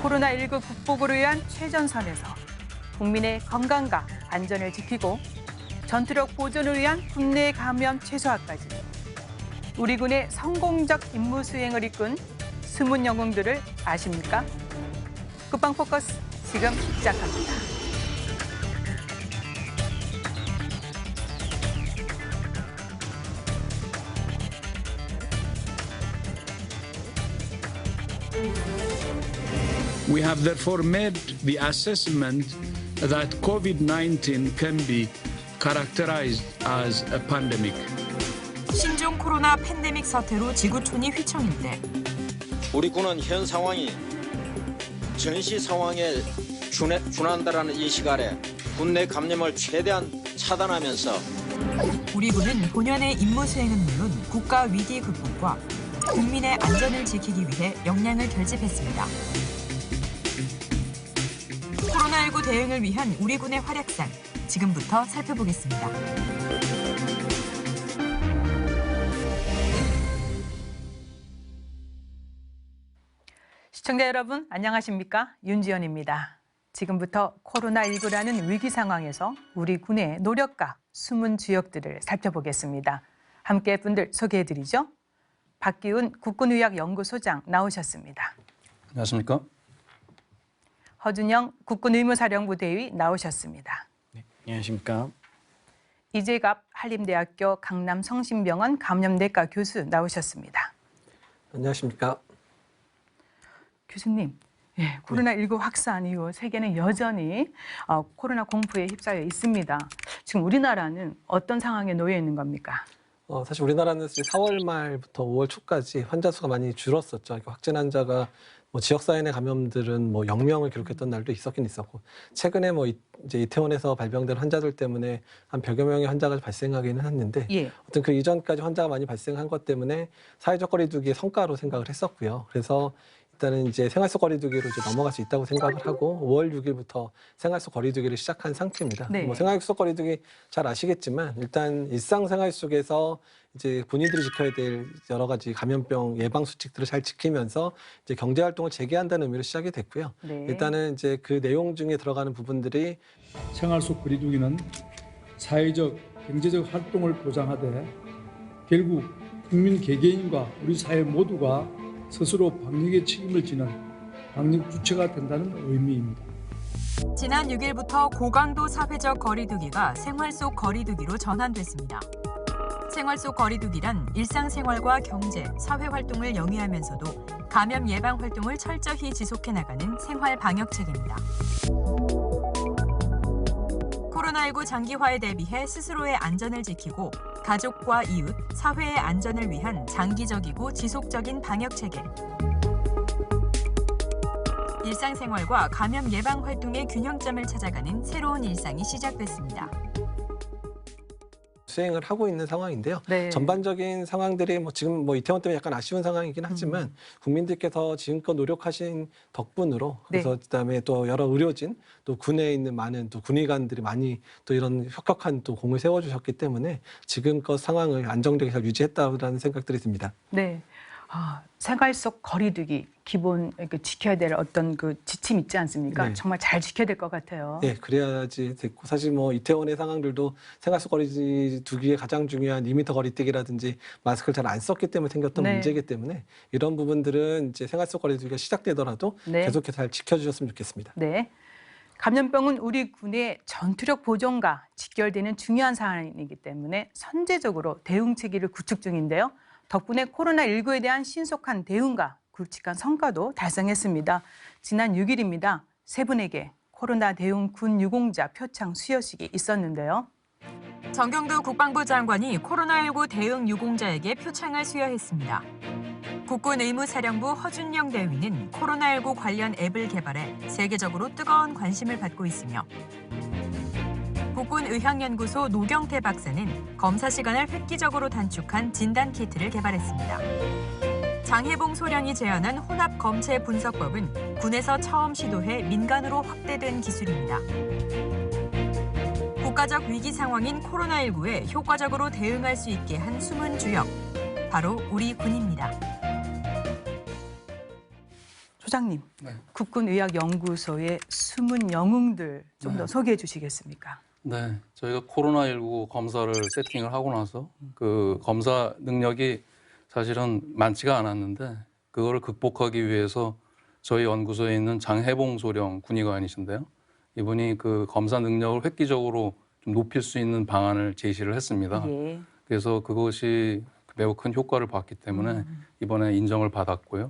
코로나19 극복을 위한 최전선에서 국민의 건강과 안전을 지키고 전투력 보존을 위한 국내 감염 최소화까지 우리 군의 성공적 임무 수행을 이끈 숨은 영웅들을 아십니까? 국방포커스 지금 시작합니다. We have therefore made the assessment that COVID-19 can be characterized as a pandemic. 신종 코로나 팬데믹 사태로 지구촌이 휘청일 때 우리 군은 현 상황이 전시 상황에 준한다라는 인식 아래 국내 감염을 최대한 차단하면서 우리 군은 본연의 임무 수행은 물론 국가 위기 극복과 국민의 안전을 지키기 위해 역량을 결집했습니다. 코로나19 대응을 위한 우리 군의 활약상, 지금부터 살펴보겠습니다. 시청자 여러분, 안녕하십니까? 윤지연입니다. 지금부터 코로나19라는 위기 상황에서 우리 군의 노력과 숨은 주역들을 살펴보겠습니다. 함께 분들 소개해드리죠. 박기훈 국군의학연구소장 나오셨습니다. 안녕하십니까? 허준영 국군의무사령부 대위 나오셨습니다. 네, 안녕하십니까? 이재갑 한림대학교 강남성심병원 감염내과 교수 나오셨습니다. 안녕하십니까? 교수님, 코로나19 확산 이후 세계는 여전히 코로나 공포에 휩싸여 있습니다. 지금 우리나라는 어떤 상황에 놓여 있는 겁니까? 사실 우리나라는 4월 말부터 5월 초까지 환자 수가 많이 줄었었죠. 확진 환자가 지역사회 내 감염들은 0명을 기록했던 날도 있었긴 있었고, 최근에 이제 이태원에서 발병된 환자들 때문에 한 100여 명의 환자가 발생하기는 했는데, 어떤 그 이전까지 환자가 많이 발생한 것 때문에 사회적 거리두기의 성과로 생각을 했었고요. 그래서 일단은 이제 생활 속 거리두기로 이제 넘어갈 수 있다고 생각을 하고 5월 6일부터 생활 속 거리두기를 시작한 상태입니다. 네. 생활 속 거리두기 잘 아시겠지만 일단 일상생활 속에서 이제 본인들이 지켜야 될 여러 가지 감염병 예방 수칙들을 잘 지키면서 이제 경제 활동을 재개한다는 의미로 시작이 됐고요. 네. 일단은 이제 그 내용 중에 들어가는 부분들이 생활 속 거리두기는 사회적, 경제적 활동을 보장하되 결국 국민 개개인과 우리 사회 모두가 스스로 방역의 책임을 지는 방역 주체가 된다는 의미입니다. 지난 6일부터 고강도 사회적 거리두기가 생활 속 거리두기로 전환됐습니다. 생활 속 거리두기란 일상생활과 경제, 사회활동을 영위하면서도 감염 예방 활동을 철저히 지속해 나가는 생활 방역 체계입니다. 코로나19 장기화에 대비해 스스로의 안전을 지키고 가족과 이웃, 사회의 안전을 위한 장기적이고 지속적인 방역 체계. 일상생활과 감염 예방 활동의 균형점을 찾아가는 새로운 일상이 시작됐습니다. 수행을 하고 있는 상황인데요. 네. 전반적인 상황들이 지금 이태원 때문에 약간 아쉬운 상황이긴 하지만 국민들께서 지금껏 노력하신 덕분으로 그래서 그다음에 또 여러 의료진 또 군에 있는 많은 또 군의관들이 많이 또 이런 혁혁한 또 공을 세워주셨기 때문에 지금껏 상황을 안정되게 잘 유지했다라는 생각들이 듭니다. 네. 생활 속 거리두기 기본 지켜야 될 어떤 그 지침 있지 않습니까? 네. 정말 잘 지켜야 될 것 같아요. 네, 그래야지 됐고 사실 이태원의 상황들도 생활 속 거리두기의 가장 중요한 2m 거리뛰기라든지 마스크를 잘 안 썼기 때문에 생겼던 네. 문제이기 때문에 이런 부분들은 이제 생활 속 거리두기가 시작되더라도 계속해서 잘 지켜주셨으면 좋겠습니다. 네. 감염병은 우리 군의 전투력 보존과 직결되는 중요한 사안이기 때문에 선제적으로 대응 체계를 구축 중인데요. 덕분에 코로나19에 대한 신속한 대응과 굵직한 성과도 달성했습니다. 지난 6일입니다. 세 분에게 코로나 대응 군 유공자 표창 수여식이 있었는데요. 정경두 국방부 장관이 코로나19 대응 유공자에게 표창을 수여했습니다. 국군의무사령부 허준영 대위는 코로나19 관련 앱을 개발해 세계적으로 뜨거운 관심을 받고 있으며 국군의학연구소 노경태 박사는 검사 시간을 획기적으로 단축한 진단키트를 개발했습니다. 장혜봉 소령이 제안한 혼합 검체 분석법은 군에서 처음 시도해 민간으로 확대된 기술입니다. 국가적 위기 상황인 코로나19에 효과적으로 대응할 수 있게 한 숨은 주역, 바로 우리 군입니다. 소장님, 네. 국군의학연구소의 숨은 영웅들 좀 더 소개해 주시겠습니까? 네, 저희가 코로나19 검사를 세팅을 하고 나서 그 검사 능력이 사실은 많지가 않았는데 그거를 극복하기 위해서 저희 연구소에 있는 장혜봉 소령 군의관이신데요. 이분이 그 검사 능력을 획기적으로 좀 높일 수 있는 방안을 제시를 했습니다. 예. 그래서 그것이 매우 큰 효과를 봤기 때문에 이번에 인정을 받았고요.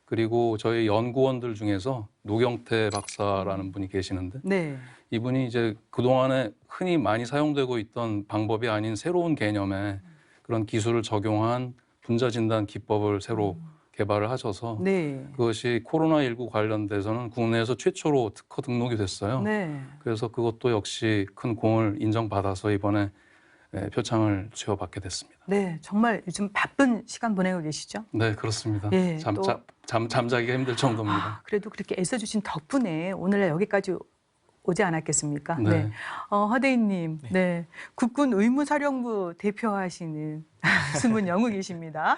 그리고 저희 연구원들 중에서 노경태 박사라는 분이 계시는데 네. 이분이 이제 그동안에 흔히 많이 사용되고 있던 방법이 아닌 새로운 개념의 그런 기술을 적용한 분자진단 기법을 새로 개발을 하셔서 네. 그것이 코로나19 관련돼서는 국내에서 최초로 특허 등록이 됐어요. 네. 그래서 그것도 역시 큰 공을 인정받아서 이번에 표창을 수여받게 됐습니다. 네, 정말 요즘 바쁜 시간 보내고 계시죠? 네, 그렇습니다. 예, 잠자기가 힘들 정도입니다. 그래도 그렇게 애써주신 덕분에 오늘날 여기까지 오지 않았겠습니까? 네. 허대인님, 네. 국군 의무사령부 대표하시는 숨은 영웅이십니다.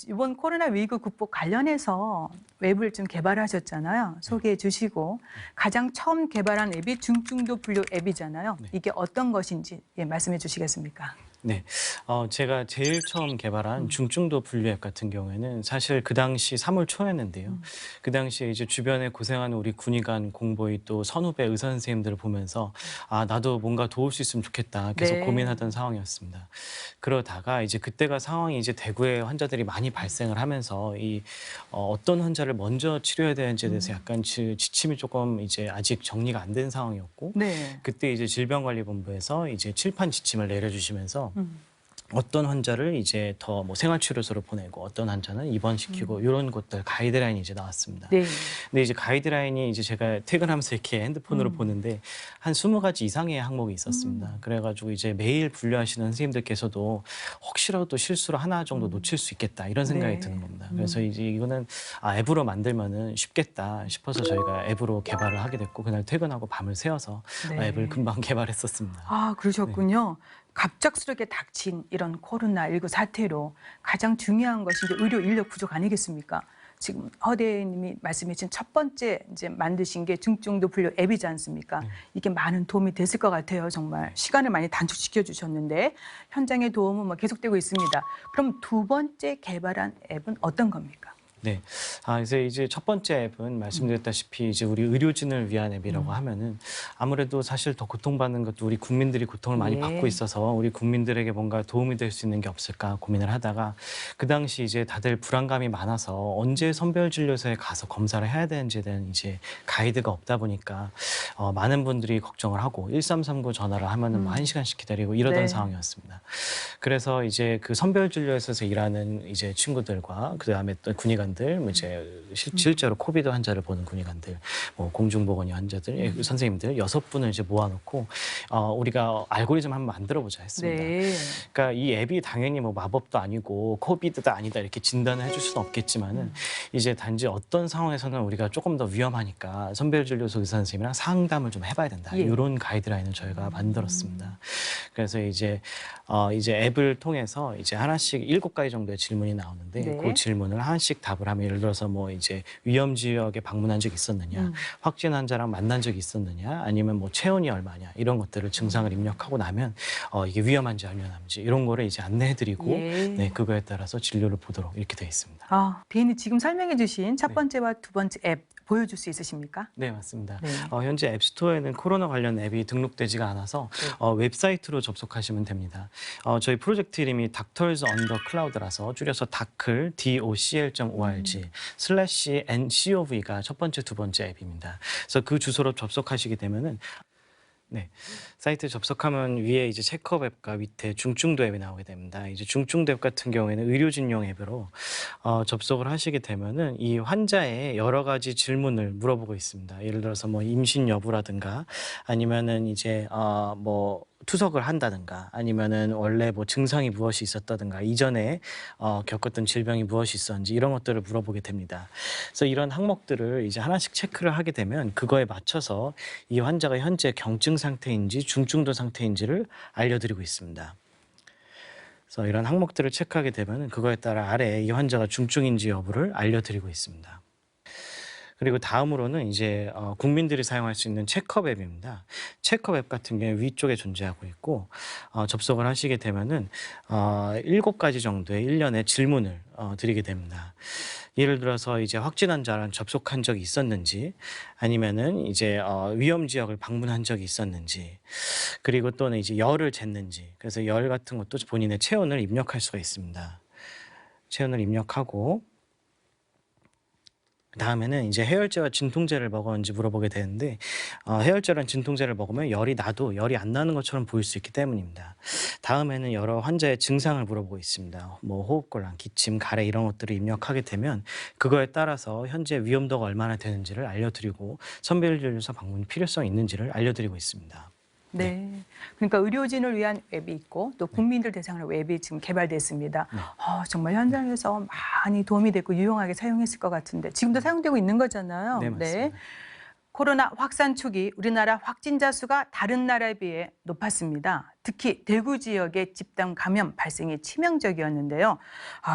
이번 코로나 위기 극복 관련해서 웹을 좀 개발하셨잖아요. 소개해 주시고 가장 처음 개발한 앱이 중증도 분류 앱이잖아요. 이게 어떤 것인지 말씀해 주시겠습니까? 네, 제가 제일 처음 개발한 중증도 분류 앱 같은 경우에는 사실 그 당시 3월 초였는데요. 그 당시에 이제 주변에 고생하는 우리 군의관, 공보위 또 선후배 의사 선생님들을 보면서 나도 뭔가 도울 수 있으면 좋겠다 계속 네. 고민하던 상황이었습니다. 그러다가 이제 그때가 상황이 이제 대구에 환자들이 많이 발생을 하면서 어떤 환자를 먼저 치료해야 되는지에 대해서 약간 지침이 조금 이제 아직 정리가 안 된 상황이었고 네. 그때 이제 질병관리본부에서 이제 칠판 지침을 내려주시면서 어떤 환자를 이제 더 뭐 생활치료소로 보내고 어떤 환자는 입원시키고 이런 것들 가이드라인이 이제 나왔습니다. 네. 근데 이제 가이드라인이 이제 제가 퇴근하면서 이렇게 핸드폰으로 보는데 한 20가지 이상의 항목이 있었습니다. 그래가지고 이제 매일 분류하시는 선생님들께서도 혹시라도 실수로 하나 정도 놓칠 수 있겠다 이런 생각이 네. 드는 겁니다. 그래서 이제 이거는 앱으로 만들면은 쉽겠다 싶어서 저희가 앱으로 개발을 하게 됐고 그날 퇴근하고 밤을 새워서 네. 앱을 금방 개발했었습니다. 그러셨군요. 갑작스럽게 닥친 이런 코로나19 사태로 가장 중요한 것이 이제 의료 인력 부족 아니겠습니까? 지금 허대님이 말씀해 주신 첫 번째 이제 만드신 게 중증도 분류 앱이지 않습니까? 이게 많은 도움이 됐을 것 같아요. 정말 시간을 많이 단축시켜 주셨는데 현장의 도움은 뭐 계속되고 있습니다. 그럼 두 번째 개발한 앱은 어떤 겁니까? 네. 그래서 이제 첫 번째 앱은 말씀드렸다시피 이제 우리 의료진을 위한 앱이라고 하면은 아무래도 사실 더 고통받는 것도 우리 국민들이 고통을 많이 예. 받고 있어서 우리 국민들에게 뭔가 도움이 될 수 있는 게 없을까 고민을 하다가 그 당시 이제 다들 불안감이 많아서 언제 선별진료소에 가서 검사를 해야 되는지에 대한 이제 가이드가 없다 보니까 많은 분들이 걱정을 하고 1339 전화를 하면은 뭐 1시간씩 기다리고 이러던 네. 상황이었습니다. 그래서 이제 그 선별진료소에서 일하는 이제 친구들과 그다음에 또 군의관 뭐 이제 실제로 코비드 환자를 보는 군의관들, 뭐 공중보건의 환자들, 선생님들 6분을 이제 모아놓고 우리가 알고리즘 한번 만들어보자 했습니다. 네. 그러니까 이 앱이 당연히 뭐 마법도 아니고 코비드도 아니다 이렇게 진단을 해줄 수는 없겠지만은 이제 단지 어떤 상황에서는 우리가 조금 더 위험하니까 선별진료소 의사 선생님이랑 상담을 좀 해봐야 된다. 예. 이런 가이드라인을 저희가 만들었습니다. 그래서 이제 앱을 통해서 이제 하나씩 7가지 정도의 질문이 나오는데 네. 그 질문을 하나씩 답을 하면 예를 들어서 뭐 이제 위험 지역에 방문한 적이 있었느냐, 확진 환자랑 만난 적이 있었느냐, 아니면 뭐 체온이 얼마냐 이런 것들을 증상을 입력하고 나면 이게 위험한지 아니한지 이런 거를 이제 안내해드리고 예. 네, 그거에 따라서 진료를 보도록 이렇게 돼 있습니다. 대인이 지금 설명해 주신 첫 네. 번째와 두 번째 앱 보여줄 수 있으십니까? 네, 맞습니다. 네. 현재 앱스토어에는 코로나 관련 앱이 등록되지가 않아서 웹사이트로 접속하시면 됩니다. 저희 프로젝트 이름이 Doctors on the Cloud라서 줄여서 DOCL, docl.org /ncov가 첫 번째, 두 번째 앱입니다. 그래서 그 주소로 접속하시게 되면은 네, 사이트 접속하면 위에 이제 체크업 앱과 밑에 중증도 앱이 나오게 됩니다. 이제 중증도 앱 같은 경우에는 의료진용 앱으로 접속을 하시게 되면은 이 환자의 여러 가지 질문을 물어보고 있습니다. 예를 들어서 뭐 임신 여부라든가 아니면은 이제 뭐 투석을 한다든가 아니면은 원래 뭐 증상이 무엇이 있었다든가 이전에 겪었던 질병이 무엇이 있었는지 이런 것들을 물어보게 됩니다. 그래서 이런 항목들을 이제 하나씩 체크를 하게 되면 그거에 맞춰서 이 환자가 현재 경증 상태인지 중증도 상태인지를 알려드리고 있습니다. 그래서 이런 항목들을 체크하게 되면 그거에 따라 아래에 이 환자가 중증인지 여부를 알려드리고 있습니다. 그리고 다음으로는 이제 국민들이 사용할 수 있는 체크업 앱입니다. 체크업 앱 같은 경우에 위쪽에 존재하고 있고 접속을 하시게 되면은 7가지 정도의 일련의 질문을 드리게 됩니다. 예를 들어서 이제 확진 환자랑 접촉한 적이 있었는지, 아니면은 이제 위험 지역을 방문한 적이 있었는지, 그리고 또는 이제 열을 쟀는지. 그래서 열 같은 것도 본인의 체온을 입력할 수가 있습니다. 체온을 입력하고 다음에는 이제 해열제와 진통제를 먹었는지 물어보게 되는데 해열제랑 진통제를 먹으면 열이 나도 열이 안 나는 것처럼 보일 수 있기 때문입니다. 다음에는 여러 환자의 증상을 물어보고 있습니다. 뭐 호흡곤란, 기침, 가래 이런 것들을 입력하게 되면 그거에 따라서 현재 위험도가 얼마나 되는지를 알려드리고 선별진료소 방문 필요성이 있는지를 알려드리고 있습니다. 네. 그러니까 의료진을 위한 앱이 있고 또 국민들 대상으로 앱이 지금 개발됐습니다. 네. 정말 현장에서 많이 도움이 되고 유용하게 사용했을 것 같은데 지금도 사용되고 있는 거잖아요. 네, 맞습니다. 코로나 확산 초기 우리나라 확진자 수가 다른 나라에 비해 높았습니다. 특히 대구 지역의 집단 감염 발생이 치명적이었는데요.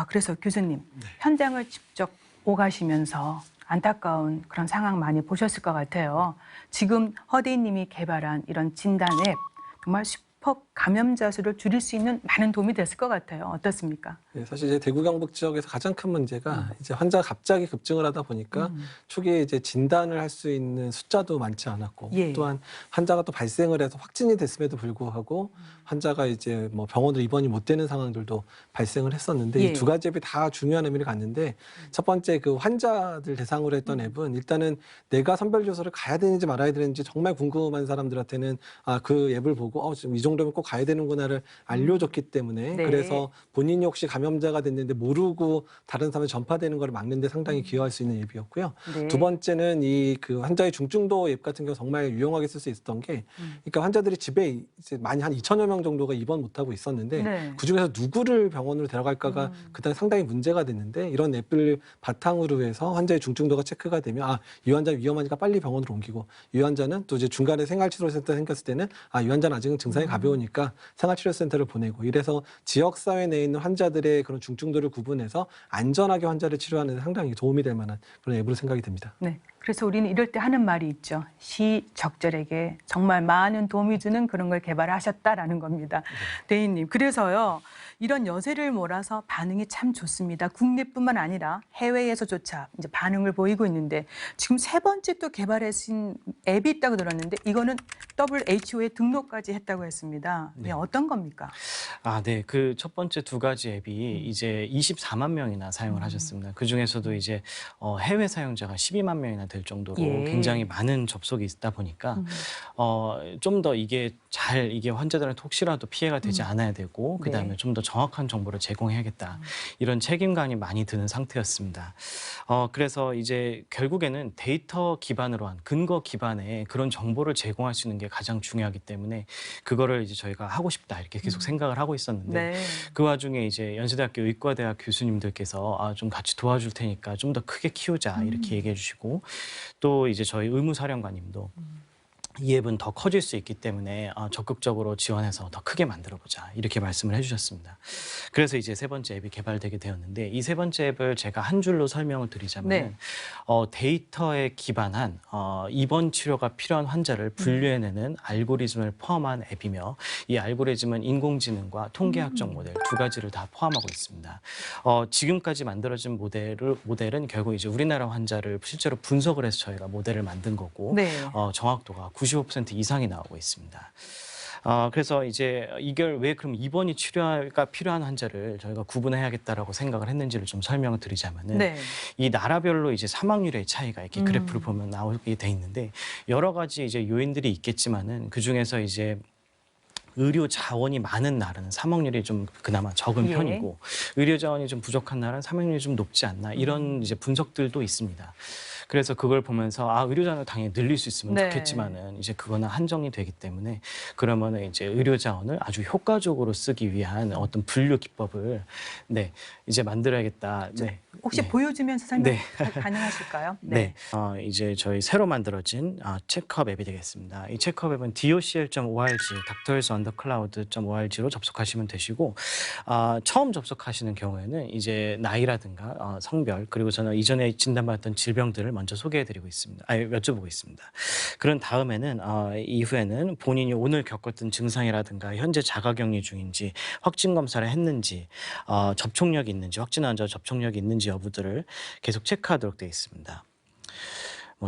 그래서 교수님, 현장을 직접 오가시면서 안타까운 그런 상황 많이 보셨을 것 같아요. 지금 허대인님이 개발한 이런 진단 앱 정말 슈퍼 감염자 수를 줄일 수 있는 많은 도움이 됐을 것 같아요. 어떻습니까? 네, 사실 이제 대구 경북 지역에서 가장 큰 문제가 이제 환자가 갑자기 급증을 하다 보니까 초기에 이제 진단을 할 수 있는 숫자도 많지 않았고 예. 또한 환자가 또 발생을 해서 확진이 됐음에도 불구하고 환자가 이제 뭐 병원으로 입원이 못 되는 상황들도 발생을 했었는데 예. 이 두 가지 앱이 다 중요한 의미를 갖는데 첫 번째 그 환자들 대상으로 했던 앱은 일단은 내가 선별조소를 가야 되는지 말아야 되는지 정말 궁금한 사람들한테는 그 앱을 보고 지금 이 정도면 꼭 가야 되는구나를 알려줬기 때문에 네. 그래서 본인이 혹시 감염자가 됐는데 모르고 다른 사람에 전파되는 걸 막는 데 상당히 기여할 수 있는 앱이었고요. 네. 두 번째는 이 그 환자의 중증도 앱 같은 경우 정말 유용하게 쓸 수 있었던 게 그러니까 환자들이 집에 이제 많이 한 2천여 명 정도가 입원 못 하고 있었는데 네. 그중에서 누구를 병원으로 데려갈까가 그때 상당히 문제가 됐는데 이런 앱을 바탕으로 해서 환자의 중증도가 체크가 되면 이 환자 위험하니까 빨리 병원으로 옮기고 이 환자는 또 이제 중간에 생활치료센터 생겼을 때는 이 환자는 아직은 증상이 가벼우니까 생활치료센터를 보내고 이래서 지역사회 내에 있는 환자들의 그런 중증도를 구분해서 안전하게 환자를 치료하는 데 상당히 도움이 될 만한 그런 앱으로 생각이 됩니다. 네. 그래서 우리는 이럴 때 하는 말이 있죠. 시적절에게 정말 많은 도움이 주는 그런 걸 개발하셨다라는 겁니다. 대인님. 그래서요. 이런 여세를 몰아서 반응이 참 좋습니다. 국내뿐만 아니라 해외에서조차 이제 반응을 보이고 있는데 지금 세 번째 또 개발하신 앱이 있다고 들었는데 이거는 WHO에 등록까지 했다고 했습니다. 네, 어떤 겁니까? 네. 그 첫 번째 두 가지 앱이 이제 24만 명이나 사용을 하셨습니다. 그 중에서도 이제 해외 사용자가 12만 명이나 될 정도로 예. 굉장히 많은 접속이 있다 보니까 좀 더 이게 환자들한테 혹시라도 피해가 되지 않아야 되고 그다음에 네. 좀 더 정확한 정보를 제공해야겠다. 이런 책임감이 많이 드는 상태였습니다. 그래서 이제 결국에는 데이터 기반으로 한 근거 기반의 그런 정보를 제공할 수 있는 게 가장 중요하기 때문에 그거를 이제 저희가 하고 싶다 이렇게 계속 생각을 하고 있었는데 네. 그 와중에 이제 연세대학교 의과대학 교수님들께서 좀 같이 도와줄 테니까 좀 더 크게 키우자 이렇게 얘기해 주시고 또 이제 저희 의무사령관님도 이 앱은 더 커질 수 있기 때문에 적극적으로 지원해서 더 크게 만들어보자 이렇게 말씀을 해주셨습니다. 그래서 이제 세 번째 앱이 개발되게 되었는데 이 세 번째 앱을 제가 한 줄로 설명을 드리자면 네. 데이터에 기반한 입원 치료가 필요한 환자를 분류해내는 알고리즘을 포함한 앱이며 이 알고리즘은 인공지능과 통계학적 모델 두 가지를 다 포함하고 있습니다. 지금까지 만들어진 모델은 결국 이제 우리나라 환자를 실제로 분석을 해서 저희가 모델을 만든 거고 네. 정확도가 95% 이상이 나오고 있습니다. 그래서 이제 이걸 왜 그럼 입원이 치료가 필요한 환자를 저희가 구분해야겠다라고 생각을 했는지를 좀 설명을 드리자면은 네. 이 나라별로 이제 사망률의 차이가 이렇게 그래프를 보면 나오게 돼 있는데 여러 가지 이제 요인들이 있겠지만은 그 중에서 이제 의료 자원이 많은 나라는 사망률이 좀 그나마 적은 예. 편이고 의료 자원이 좀 부족한 나라는 사망률이 좀 높지 않나 이런 이제 분석들도 있습니다. 그래서 그걸 보면서 의료 자원을 당연히 늘릴 수 있으면 네. 좋겠지만은 이제 그거는 한정이 되기 때문에 그러면은 이제 의료 자원을 아주 효과적으로 쓰기 위한 어떤 분류 기법을 이제 만들어야겠다. 네. 혹시 네. 보여주면서 설명 네. 가능하실까요? 네. 이제 저희 새로 만들어진 체크업 앱이 되겠습니다. 이 체크업 앱은 docl.org, doctorsonthecloud.org로 접속하시면 되시고 처음 접속하시는 경우에는 이제 나이라든가 성별 그리고 저는 이전에 진단받았던 질병들을 먼저 소개해드리고 있습니다. 여쭤보고 있습니다. 그런 다음에는 이후에는 본인이 오늘 겪었던 증상이라든가 현재 자가격리 중인지 확진 검사를 했는지 접촉력이 있는지 확진 환자 접촉력이 있는지 여부들을 계속 체크하도록 되어 있습니다.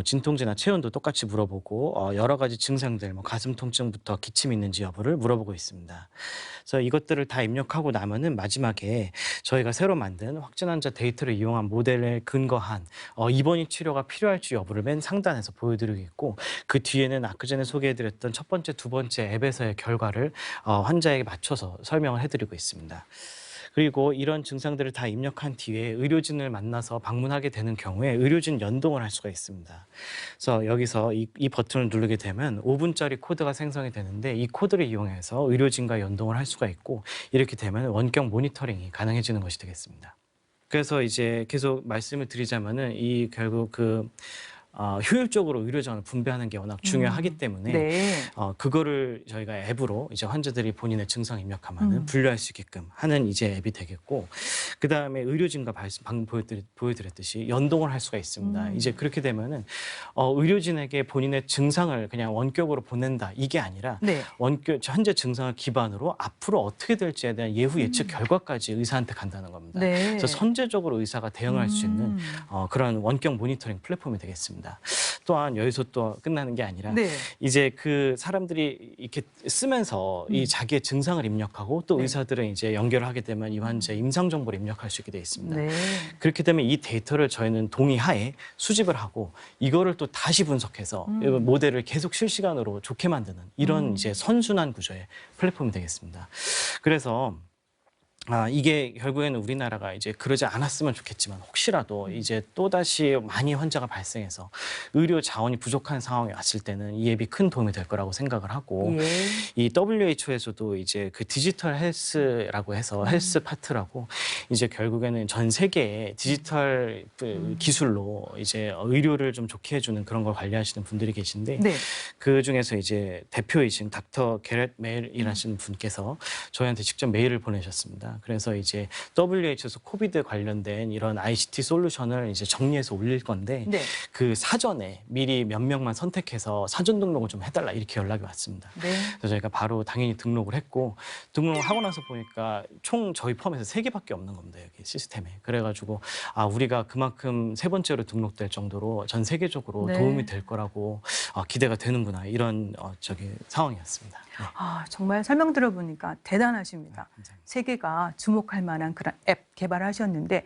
진통제나 체온도 똑같이 물어보고 여러 가지 증상들, 가슴 통증부터 기침이 있는지 여부를 물어보고 있습니다. 그래서 이것들을 다 입력하고 나면은 마지막에 저희가 새로 만든 확진 환자 데이터를 이용한 모델에 근거한 입원이 치료가 필요할지 여부를 맨 상단에서 보여드리고 있고 그 뒤에는 아까 전에 소개해드렸던 첫 번째, 두 번째 앱에서의 결과를 환자에게 맞춰서 설명을 해드리고 있습니다. 그리고 이런 증상들을 다 입력한 뒤에 의료진을 만나서 방문하게 되는 경우에 의료진 연동을 할 수가 있습니다. 그래서 여기서 이 버튼을 누르게 되면 5분짜리 코드가 생성이 되는데 이 코드를 이용해서 의료진과 연동을 할 수가 있고 이렇게 되면 원격 모니터링이 가능해지는 것이 되겠습니다. 그래서 이제 계속 말씀을 드리자면은 결국 효율적으로 의료 자원을 분배하는 게 워낙 중요하기 때문에 네. 그거를 저희가 앱으로 이제 환자들이 본인의 증상 입력하면은 분류할 수 있게끔 하는 이제 앱이 되겠고 그 다음에 의료진과 방금 보여드렸듯이 연동을 할 수가 있습니다. 이제 그렇게 되면은 의료진에게 본인의 증상을 그냥 원격으로 보낸다 이게 아니라 네. 현재 증상을 기반으로 앞으로 어떻게 될지에 대한 예후 예측 결과까지 의사한테 간다는 겁니다. 네. 그래서 선제적으로 의사가 대응할 수 있는 그런 원격 모니터링 플랫폼이 되겠습니다. 또한 여기서 또 끝나는 게 아니라 네. 이제 그 사람들이 이렇게 쓰면서 이 자기의 증상을 입력하고 또 네. 의사들은 이제 연결을 하게 되면 이 환자의 임상 정보를 입력할 수 있게 되어 있습니다. 네. 그렇게 되면 이 데이터를 저희는 동의하에 수집을 하고 이거를 또 다시 분석해서 모델을 계속 실시간으로 좋게 만드는 이런 이제 선순환 구조의 플랫폼이 되겠습니다. 그래서 이게 결국에는 우리나라가 이제 그러지 않았으면 좋겠지만 혹시라도 이제 또다시 많이 환자가 발생해서 의료 자원이 부족한 상황에 왔을 때는 이 앱이 큰 도움이 될 거라고 생각을 하고 예. 이 WHO에서도 이제 그 디지털 헬스라고 해서 헬스 파트라고 이제 결국에는 전 세계의 디지털 기술로 이제 의료를 좀 좋게 해주는 그런 걸 관리하시는 분들이 계신데 네. 그 중에서 이제 대표이신 닥터 게렛 메일이라시는 분께서 저희한테 직접 메일을 보내셨습니다. 그래서 이제 WHO에서 코비드 관련된 이런 ICT 솔루션을 이제 정리해서 올릴 건데 네. 그 사전에 미리 몇 명만 선택해서 사전 등록을 좀 해달라 이렇게 연락이 왔습니다. 네. 그래서 저희가 바로 당연히 등록을 했고 등록을 하고 나서 보니까 총 저희 포함해서 3개밖에 없는 겁니다. 여기 시스템에. 그래가지고 우리가 그만큼 3번째로 등록될 정도로 전 세계적으로 네. 도움이 될 거라고 기대가 되는구나 이런 상황이었습니다. 네. 정말 설명 들어보니까 대단하십니다. 감사합니다. 세계가 주목할 만한 그런 앱 개발하셨는데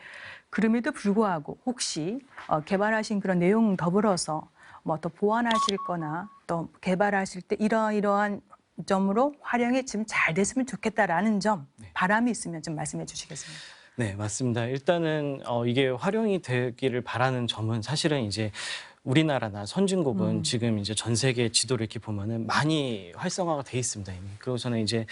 그럼에도 불구하고 혹시 개발하신 그런 내용 더불어서 또 보완하실 거나 또 개발하실 때 이러이러한 점으로 활용이 좀 잘 됐으면 좋겠다라는 점 바람이 있으면 좀 말씀해 주시겠습니까? 네, 맞습니다. 일단은 이게 활용이 되기를 바라는 점은 사실은 이제 우리나라나 선진국은 지금 이제 전 세계 지도를 이렇게 보면은 많이 활성화가 돼 있습니다 이미. 그리고 저는 이제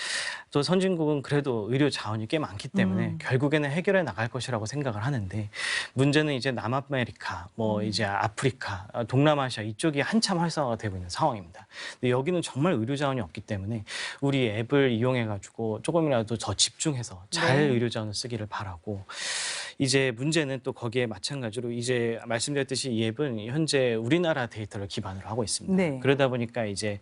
또 선진국은 그래도 의료 자원이 꽤 많기 때문에 결국에는 해결해 나갈 것이라고 생각을 하는데 문제는 이제 남아메리카, 이제 아프리카, 동남아시아 이쪽이 한참 활성화가 되고 있는 상황입니다. 근데 여기는 정말 의료 자원이 없기 때문에 우리 앱을 이용해 가지고 조금이라도 더 집중해서 잘 의료 자원을 쓰기를 바라고. 이제 문제는 또 거기에 마찬가지로 이제 말씀드렸듯이 이 앱은 현재 우리나라 데이터를 기반으로 하고 있습니다. 네. 그러다 보니까 이제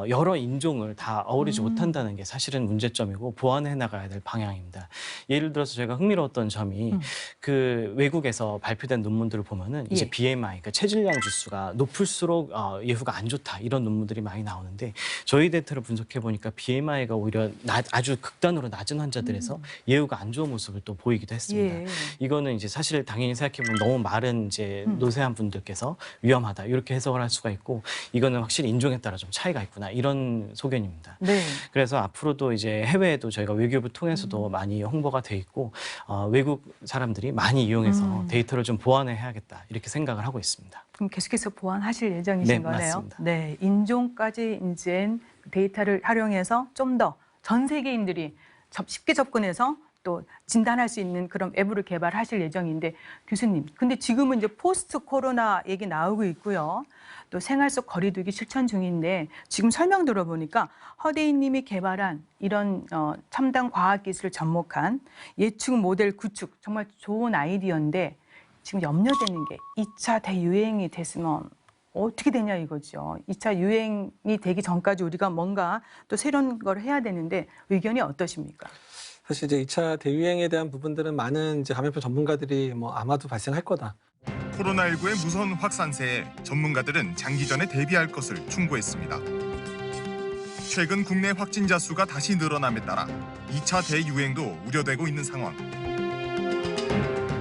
여러 인종을 다 어우르지 못한다는 게 사실은 문제점이고 보완해 나가야 될 방향입니다. 예를 들어서 제가 흥미로웠던 점이 그 외국에서 발표된 논문들을 보면은 이제 BMI, 그러니까 체질량 지수가 높을수록 예후가 안 좋다 이런 논문들이 많이 나오는데 저희 데이터를 분석해 보니까 BMI가 오히려 아주 극단으로 낮은 환자들에서 예후가 안 좋은 모습을 또 보이기도 했습니다. 예. 이거는 이제 사실 당연히 생각해보면 너무 마른 이제 노쇠한 분들께서 위험하다 이렇게 해석을 할 수가 있고 이거는 확실히 인종에 따라 좀 차이가 있구나 이런 소견입니다. 네. 그래서 앞으로도 이제 해외에도 저희가 외교부 통해서도 많이 홍보가 돼 있고 외국 사람들이 많이 이용해서 데이터를 좀 보완해야겠다 이렇게 생각을 하고 있습니다. 그럼 계속해서 보완하실 예정이신 네, 거네요. 맞습니다. 네, 인종까지 이제 데이터를 활용해서 좀 더 전 세계인들이 쉽게 접근해서 또 진단할 수 있는 그런 앱을 개발하실 예정인데 교수님, 근데 지금은 이제 포스트 코로나 얘기 나오고 있고요. 또 생활 속 거리두기 실천 중인데 지금 설명 들어보니까 허대인 님이 개발한 이런 첨단 과학기술을 접목한 예측 모델 구축 정말 좋은 아이디어인데 지금 염려되는 게 2차 대유행이 됐으면 어떻게 되냐 이거죠. 2차 유행이 되기 전까지 우리가 뭔가 또 새로운 걸 해야 되는데 의견이 어떠십니까? 사실 이제 2차 대유행에 대한 부분들은 많은 이제 감염병 전문가들이 뭐 아마도 발생할 거다. 코로나19의 무서운 확산세에 전문가들은 장기전에 대비할 것을 충고했습니다. 최근 국내 확진자 수가 다시 늘어남에 따라 2차 대유행도 우려되고 있는 상황.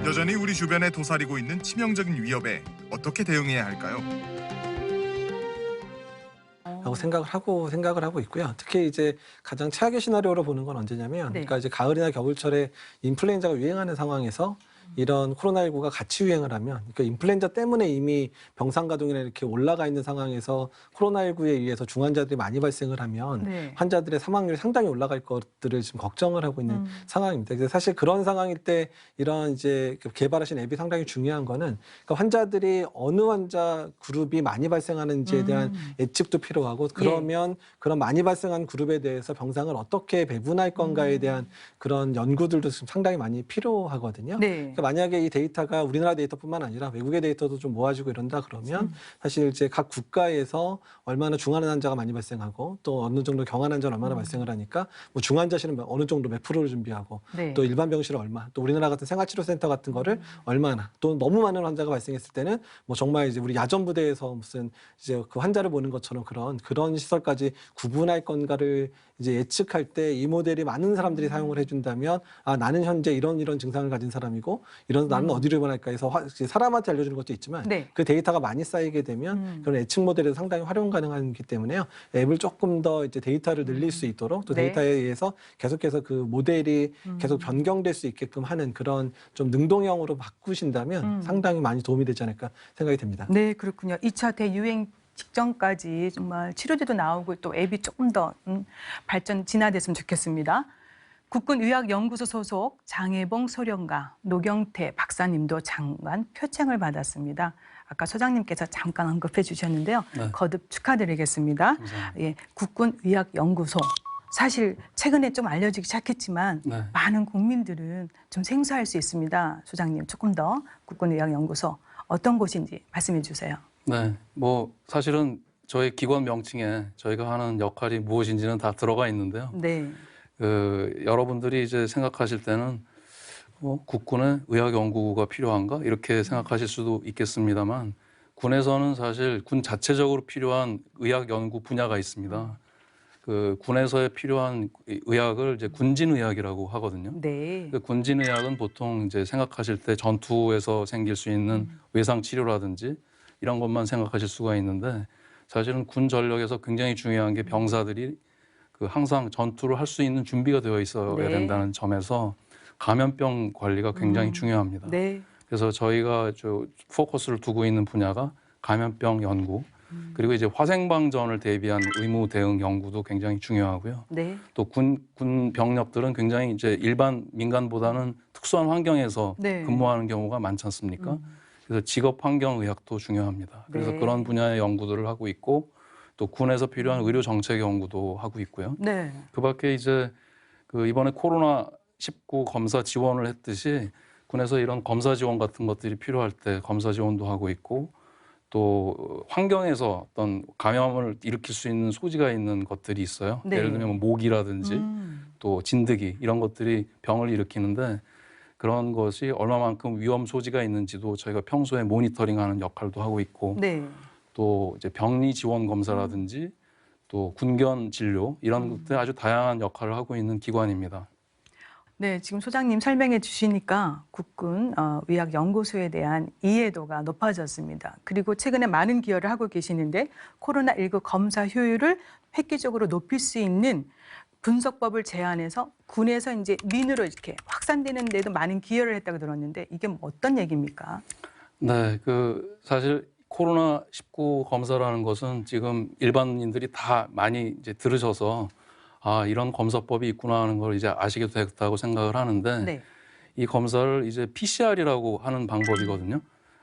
여전히 우리 주변에 도사리고 있는 치명적인 위협에 어떻게 대응해야 할까요? 라고 생각을 하고 있고요. 특히 이제 가장 최악의 시나리오로 보는 건 언제냐면, 네. 그러니까 이제 가을이나 겨울철에 인플루엔자가 유행하는 상황에서 이런 코로나19가 같이 유행을 하면, 그러니까 인플루엔자 때문에 이미 병상 가동이나 이렇게 올라가 있는 상황에서 코로나19에 의해서 중환자들이 많이 발생을 하면 네. 환자들의 사망률이 상당히 올라갈 것들을 지금 걱정을 하고 있는 상황입니다. 그래서 사실 그런 상황일 때 이런 이제 개발하신 앱이 상당히 중요한 거는, 그러니까 환자들이 어느 환자 그룹이 많이 발생하는지에 대한 예측도 필요하고, 그러면 그런 많이 발생한 그룹에 대해서 병상을 어떻게 배분할 건가에 대한 그런 연구들도 지금 상당히 많이 필요하거든요. 네. 그러니까 만약에 이 데이터가 우리나라 데이터뿐만 아니라 외국의 데이터도 좀 모아지고 이런다 그러면 사실 이제 각 국가에서 얼마나 중환 환자가 많이 발생하고 또 어느 정도 경환 환자는 얼마나 발생을 하니까 뭐 중환자실은 어느 정도 몇 프로를 준비하고 네. 또 일반 병실은 얼마, 또 우리나라 같은 생활치료센터 같은 거를 얼마나, 또 너무 많은 환자가 발생했을 때는 뭐 정말 이제 우리 야전 부대에서 무슨 이제 그 환자를 보는 것처럼 그런 시설까지 구분할 건가를 이제 예측할 때 이 모델이 많은 사람들이 사용을 해준다면, 아, 나는 현재 이런 증상을 가진 사람이고 나는 어디로 입원할까 해서 사람한테 알려주는 것도 있지만 네. 그 데이터가 많이 쌓이게 되면 그런 예측 모델에도 상당히 활용 가능하기 때문에요. 앱을 조금 더 이제 데이터를 늘릴 수 있도록, 또 네. 데이터에 의해서 계속해서 그 모델이 계속 변경될 수 있게끔 하는 그런 좀 능동형으로 바꾸신다면 상당히 많이 도움이 되지 않을까 생각이 됩니다. 네, 그렇군요. 2차 대유행 직전까지 정말 치료제도 나오고 또 앱이 조금 더 진화됐으면 좋겠습니다. 국군의학연구소 소속 장혜봉 소령가, 노경태 박사님도 장관 표창을 받았습니다. 아까 소장님께서 잠깐 언급해 주셨는데요. 네. 거듭 축하드리겠습니다. 감사합니다. 예, 국군의학연구소. 사실 최근에 좀 알려지기 시작했지만 네. 많은 국민들은 좀 생소할 수 있습니다. 소장님, 조금 더 국군의학연구소 어떤 곳인지 말씀해 주세요. 네, 뭐 사실은 저희 기관 명칭에 저희가 하는 역할이 무엇인지는 다 들어가 있는데요. 네. 여러분들이 이제 생각하실 때는 국군의 의학연구가 필요한가 이렇게 생각하실 수도 있겠습니다만, 군에서는 사실 군 자체적으로 필요한 의학연구 분야가 있습니다. 그 군에서의 필요한 의학을 이제 군진의학이라고 하거든요. 네. 그 군진의학은 보통 이제 생각하실 때 전투에서 생길 수 있는 외상 치료라든지 이런 것만 생각하실 수가 있는데, 사실은 군 전력에서 굉장히 중요한 게 병사들이 그 항상 전투를 할 수 있는 준비가 되어 있어야 네. 된다는 점에서 감염병 관리가 굉장히 중요합니다. 네. 그래서 저희가 포커스를 두고 있는 분야가 감염병 연구, 그리고 이제 화생방전을 대비한 의무 대응 연구도 굉장히 중요하고요. 네. 또 군 병력들은 굉장히 이제 일반 민간보다는 특수한 환경에서 네. 근무하는 경우가 많지 않습니까? 그래서 직업 환경 의학도 중요합니다. 그래서 네. 그런 분야의 연구들을 하고 있고, 또 군에서 필요한 의료 정책 연구도 하고 있고요. 네. 그밖에 이제 그 이번에 코로나19 검사 지원을 했듯이 군에서 이런 검사 지원 같은 것들이 필요할 때 검사 지원도 하고 있고, 또 환경에서 어떤 감염을 일으킬 수 있는 소지가 있는 것들이 있어요. 네. 예를 들면 모기라든지 또 진드기 이런 것들이 병을 일으키는데, 그런 것이 얼마만큼 위험 소지가 있는지도 저희가 평소에 모니터링하는 역할도 하고 있고, 네. 또 이제 병리 지원 검사라든지 또 군견 진료 이런 것들 아주 다양한 역할을 하고 있는 기관입니다. 네, 지금 소장님 설명해 주시니까 국군 의학연구소에 대한 이해도가 높아졌습니다. 그리고 최근에 많은 기여를 하고 계시는데, 코로나19 검사 효율을 획기적으로 높일 수 있는 분석법을 제안해서 군에서 이제 민으로 이렇게 확산되는 데도 많은 기여를 했다고 들었는데, 이게 어떤 얘기입니까? 네, 그 사실 코로나19 검사라는 것은 지금 일반인들이 다 많이 이제 들으셔서 아, 이런 검사법이 있구나 하는 걸 이제 아시게 됐다고 생각을 하는데, 네. 이 검사를 이제 PCR이라고 하는 방법이거든요.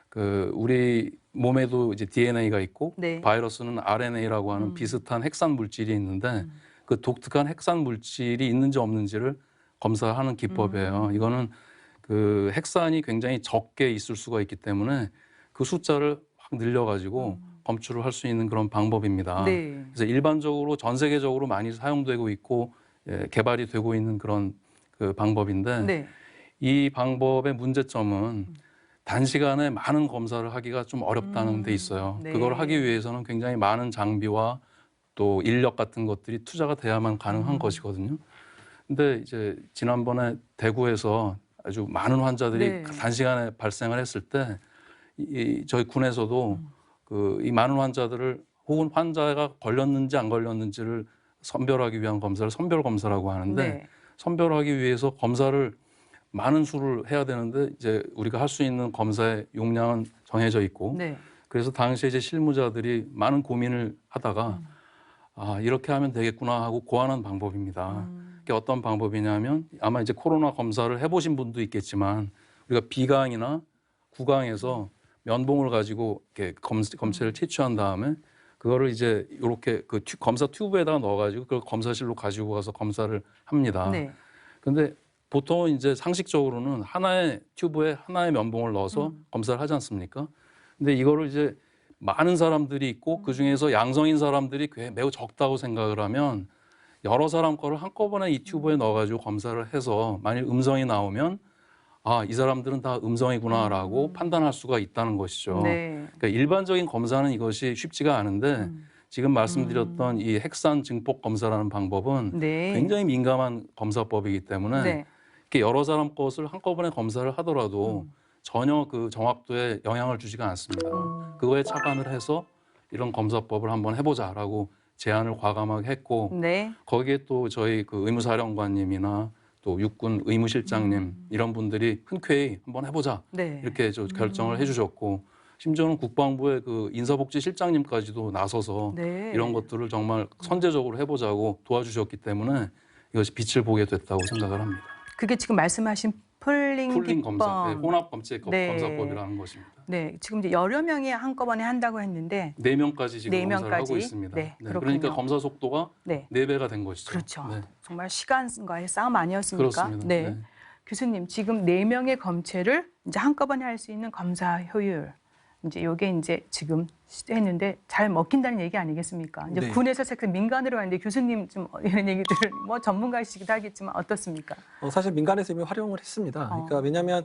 그 우리 몸에도 이제 DNA가 있고, 네. 바이러스는 RNA라고 하는 비슷한 핵산 물질이 있는데, 그 독특한 핵산 물질이 있는지 없는지를 검사하는 기법이에요. 이거는 그 핵산이 굉장히 적게 있을 수가 있기 때문에 그 숫자를 확 늘려가지고 검출을 할 수 있는 그런 방법입니다. 네. 그래서 일반적으로 전 세계적으로 많이 사용되고 있고 개발이 되고 있는 그런 그 방법인데 네. 이 방법의 문제점은 단시간에 많은 검사를 하기가 좀 어렵다는 데 있어요. 네. 그걸 하기 위해서는 굉장히 많은 장비와 또 인력 같은 것들이 투자가 돼야만 가능한 것이거든요. 근데 이제 지난번에 대구에서 아주 많은 환자들이 네. 단시간에 발생을 했을 때 저희 군에서도 이 많은 환자들을 혹은 환자가 걸렸는지 안 걸렸는지를 선별하기 위한 검사를 선별 검사라고 하는데 네. 선별하기 위해서 검사를 많은 수를 해야 되는데 이제 우리가 할 수 있는 검사의 용량은 정해져 있고 네. 그래서 당시에 이제 실무자들이 많은 고민을 하다가 아 이렇게 하면 되겠구나 하고 고안한 방법입니다. 그게 어떤 방법이냐면 아마 이제 코로나 검사를 해보신 분도 있겠지만 우리가 비강이나 구강에서 면봉을 가지고 이렇게 검체를 채취한 다음에 그거를 이제 이렇게 그 검사 튜브에다가 넣어가지고 그걸 검사실로 가지고 가서 검사를 합니다. 네. 근데 보통은 이제 상식적으로는 하나의 튜브에 하나의 면봉을 넣어서 검사를 하지 않습니까? 근데 이거를 이제 많은 사람들이 있고 그 중에서 양성인 사람들이 매우 적다고 생각을 하면 여러 사람 거를 한꺼번에 이 튜브에 넣어가지고 검사를 해서 만일 음성이 나오면 아, 이 사람들은 다 음성이구나라고 판단할 수가 있다는 것이죠. 네. 그러니까 일반적인 검사는 이것이 쉽지가 않은데 지금 말씀드렸던 이 핵산 증폭 검사라는 방법은 네. 굉장히 민감한 검사법이기 때문에 네. 이렇게 여러 사람 것을 한꺼번에 검사를 하더라도 전혀 그 정확도에 영향을 주지가 않습니다. 그거에 착안을 해서 이런 검사법을 한번 해보자라고 제안을 과감하게 했고 네. 거기에 또 저희 그 의무사령관님이나 또 육군 의무실장님 이런 분들이 흔쾌히 한번 해보자 네. 이렇게 결정을 해주셨고 심지어는 국방부의 그 인사복지실장님까지도 나서서 네. 이런 것들을 정말 선제적으로 해보자고 도와주셨기 때문에 이것이 빛을 보게 됐다고 생각을 합니다. 그게 지금 말씀하신 풀링 검사, 기법. 혼합 검체 네. 검사법이라는 것입니다. 네, 지금 이제 여러 명이 한꺼번에 한다고 했는데 4명까지 지금 네 검사를 하고 명까지? 있습니다. 네, 그러니까 그렇군요. 검사 속도가 네. 4배가 된 것이죠. 그렇죠. 네. 정말 시간과의 싸움 아니었습니까? 그렇습니다. 네. 네. 교수님, 지금 4명의 검체를 이제 한꺼번에 할 수 있는 검사 효율. 이제 요게 이제 지금 했는데 잘 먹힌다는 얘기 아니겠습니까? 이제 네. 군에서 책 민간으로 갔는데 교수님 좀 이런 얘기들을 뭐 전문가이시기도 하겠지만 어떻습니까? 사실 민간에서 이미 활용을 했습니다. 그러니까 왜냐하면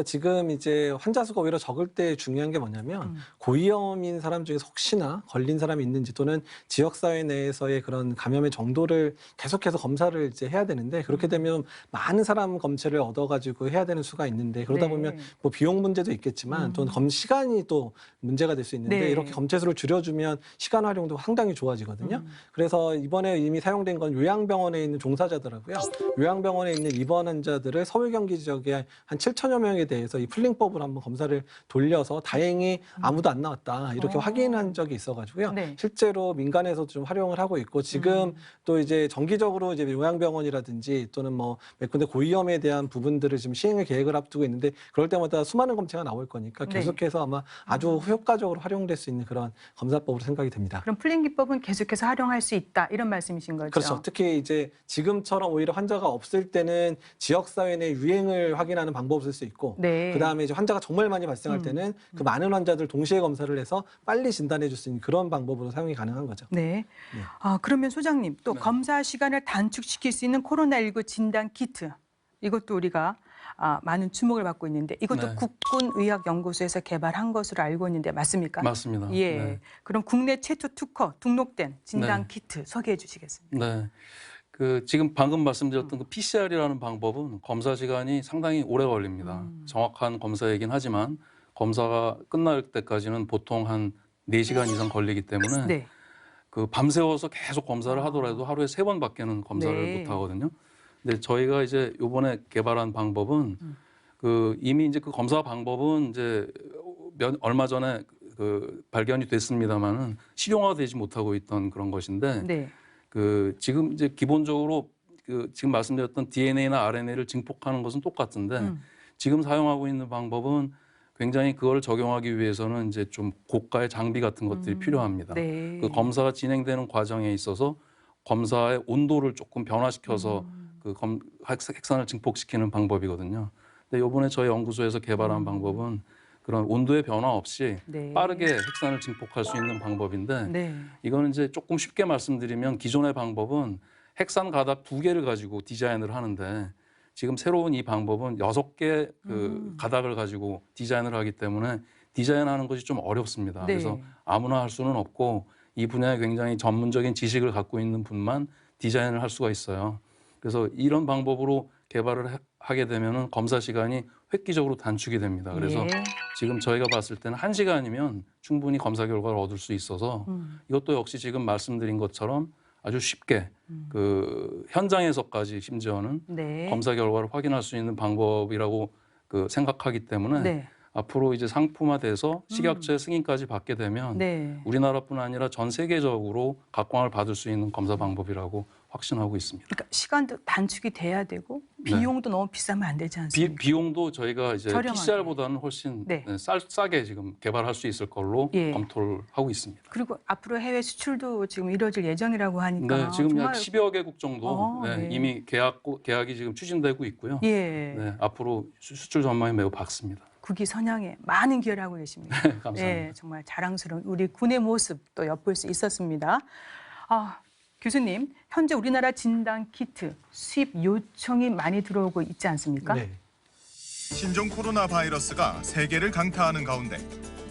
지금 이제 환자 수가 오히려 적을 때 중요한 게 뭐냐면 고위험인 사람 중에서 혹시나 걸린 사람이 있는지 또는 지역 사회 내에서의 그런 감염의 정도를 계속해서 검사를 이제 해야 되는데 그렇게 되면 많은 사람 검체를 얻어가지고 해야 되는 수가 있는데 그러다 네. 보면 뭐 비용 문제도 있겠지만 또는 시간이 또 문제가 될 수 있는데 네. 이렇게 검체수를 줄여주면 시간 활용도 상당히 좋아지거든요. 그래서 이번에 이미 사용된 건 요양병원에 있는 종사자더라고요. 요양병원에 있는 입원 환자들을 서울 경기 지역에 한 7천여 명에 대해서 이 풀링법을 한번 검사를 돌려서 다행히 아무도 안 나왔다 이렇게 확인한 적이 있어가지고요. 네. 실제로 민간에서도 좀 활용을 하고 있고 지금 또 이제 정기적으로 이제 요양병원이라든지 또는 뭐 몇 군데 고위험에 대한 부분들을 지금 시행을 계획을 앞두고 있는데 그럴 때마다 수많은 검체가 나올 거니까 네. 계속해서 아마 아주 효과적으로 활용될 수 있는 그런 검사법으로 생각이 됩니다. 그럼 풀링 기법은 계속해서 활용할 수 있다 이런 말씀이신 거죠? 그렇죠. 특히 이제 지금처럼 오히려 환자가 없을 때는 지역사회 내 유행을 확인하는 방법을 쓸 수 있고 네. 그다음에 이제 환자가 정말 많이 발생할 때는 그 많은 환자들 동시에 검사를 해서 빨리 진단해 줄 수 있는 그런 방법으로 사용이 가능한 거죠. 네. 그러면 소장님 또 네. 검사 시간을 단축시킬 수 있는 코로나19 진단 키트 이것도 우리가 많은 주목을 받고 있는데 이것도 네. 국군의학연구소에서 개발한 것으로 알고 있는데 맞습니까? 맞습니다. 예. 네. 그럼 국내 최초 특허 등록된 진단 네. 키트 소개해 주시겠습니까? 네. 그 지금 방금 말씀드렸던 그 PCR이라는 방법은 검사 시간이 상당히 오래 걸립니다. 정확한 검사이긴 하지만 검사가 끝날 때까지는 보통 한 4시간 이상 걸리기 때문에 네. 그 밤새워서 계속 검사를 하더라도 하루에 3번밖에는 검사를 네. 못 하거든요. 근데 저희가 이제 요번에 개발한 방법은 그 이미 이제 그 검사 방법은 이제 얼마 전에 그 발견이 됐습니다만은 실용화되지 못하고 있던 그런 것인데 네. 그 지금 이제 기본적으로 그 지금 말씀드렸던 DNA나 RNA를 증폭하는 것은 똑같은데 지금 사용하고 있는 방법은 굉장히 그걸 적용하기 위해서는 이제 좀 고가의 장비 같은 것들이 필요합니다. 네. 그 검사가 진행되는 과정에 있어서 검사의 온도를 조금 변화시켜서 그 핵산을 증폭시키는 방법이거든요. 근데 이번에 저희 연구소에서 개발한 방법은 그런 온도의 변화 없이 네. 빠르게 핵산을 증폭할 수 있는 방법인데 네. 이거는 이제 조금 쉽게 말씀드리면 기존의 방법은 핵산 가닥 2개를 가지고 디자인을 하는데 지금 새로운 이 방법은 6개 그 가닥을 가지고 디자인을 하기 때문에 디자인하는 것이 좀 어렵습니다. 네. 그래서 아무나 할 수는 없고 이 분야에 굉장히 전문적인 지식을 갖고 있는 분만 디자인을 할 수가 있어요. 그래서 이런 방법으로 개발을 하게 되면은 검사 시간이 획기적으로 단축이 됩니다. 그래서 예. 지금 저희가 봤을 때는 1시간이면 충분히 검사 결과를 얻을 수 있어서 이것도 역시 지금 말씀드린 것처럼 아주 쉽게 그 현장에서까지 심지어는 네. 검사 결과를 확인할 수 있는 방법이라고 그 생각하기 때문에 네. 앞으로 이제 상품화돼서 식약처의 승인까지 받게 되면 네. 우리나라뿐 아니라 전 세계적으로 각광을 받을 수 있는 검사 방법이라고 확신하고 있습니다. 그러니까 시간도 단축이 돼야 되고 비용도 너무 비싸면 안 되지 않습니까? 비용도 저희가 이제 저렴하게. PCR보다는 훨씬 네. 싸게 지금 개발할 수 있을 걸로 예. 검토를 하고 있습니다. 그리고 앞으로 해외 수출도 지금 이루어질 예정이라고 하니까 네, 지금 정말 약 10여 개국 정도 네. 이미 계약이 지금 추진되고 있고요. 예. 네, 앞으로 수출 전망이 매우 밝습니다. 국위선양에 많은 기여를 하고 계십니다. 감사합니다. 네, 정말 자랑스러운 우리 군의 모습 또 엿볼 수 있었습니다. 교수님, 현재 우리나라 진단 키트 수입 요청이 많이 들어오고 있지 않습니까? 네. 신종 코로나 바이러스가 세계를 강타하는 가운데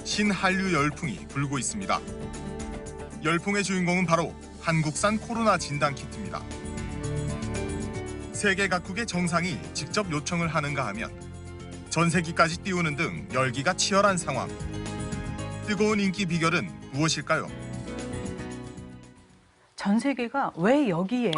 신한류 열풍이 불고 있습니다. 열풍의 주인공은 바로 한국산 코로나 진단 키트입니다. 세계 각국의 정상이 직접 요청을 하는가 하면 전세기까지 띄우는 등 열기가 치열한 상황. 뜨거운 인기 비결은 무엇일까요? 전 세계가 왜 여기에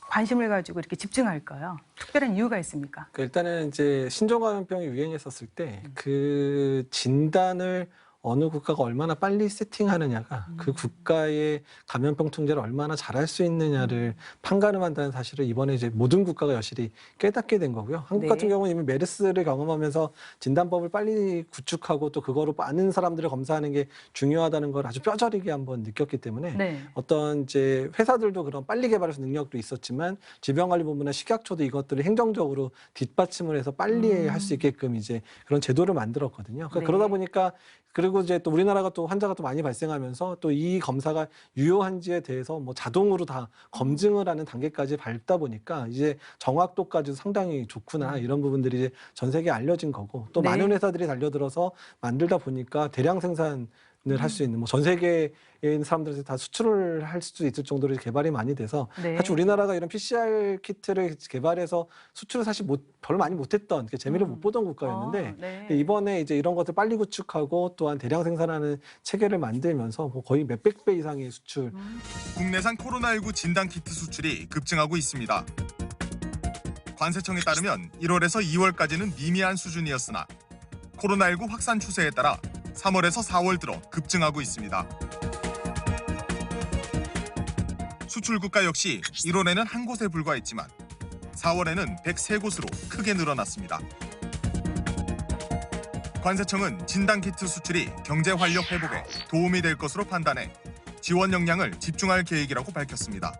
관심을 가지고 이렇게 집중할까요? 특별한 이유가 있습니까? 일단은 이제 신종감염병이 유행했었을 때 그 진단을 어느 국가가 얼마나 빨리 세팅하느냐가 그 국가의 감염병 통제를 얼마나 잘할 수 있느냐를 판가름한다는 사실을 이번에 이제 모든 국가가 여실히 깨닫게 된 거고요. 한국 네. 같은 경우는 이미 메르스를 경험하면서 진단법을 빨리 구축하고 또 그거로 많은 사람들을 검사하는 게 중요하다는 걸 아주 뼈저리게 한번 느꼈기 때문에 네. 어떤 이제 회사들도 그런 빨리 개발해서 능력도 있었지만 질병관리본부나 식약처도 이것들을 행정적으로 뒷받침을 해서 빨리 할 수 있게끔 이제 그런 제도를 만들었거든요. 그러니까 네. 그러다 보니까 그리고 이제 또 우리나라가 또 환자가 또 많이 발생하면서 또 이 검사가 유효한지에 대해서 뭐 자동으로 다 검증을 하는 단계까지 밟다 보니까 이제 정확도까지도 상당히 좋구나 이런 부분들이 이제 전 세계에 알려진 거고 또 네. 많은 회사들이 달려들어서 만들다 보니까 대량 생산을 할 수 있는 뭐 전 세계에 있는 사람들한테 다 수출을 할 수 있을 정도로 개발이 많이 돼서 네. 사실 우리나라가 이런 PCR 키트를 개발해서 수출을 사실 별로 많이 못했던 재미를 못 보던 국가였는데 네. 이번에 이제 이런 것들 빨리 구축하고 또한 대량 생산하는 체계를 만들면서 뭐 거의 몇백 배 이상의 수출. 국내산 코로나19 진단 키트 수출이 급증하고 있습니다. 관세청에 따르면 1월에서 2월까지는 미미한 수준이었으나 코로나19 확산 추세에 따라 3월에서 4월 들어 급증하고 있습니다. 수출 국가 역시 1월에는 한 곳에 불과했지만 4월에는 103곳으로 크게 늘어났습니다. 관세청은 진단키트 수출이 경제 활력 회복에 도움이 될 것으로 판단해 지원 역량을 집중할 계획이라고 밝혔습니다.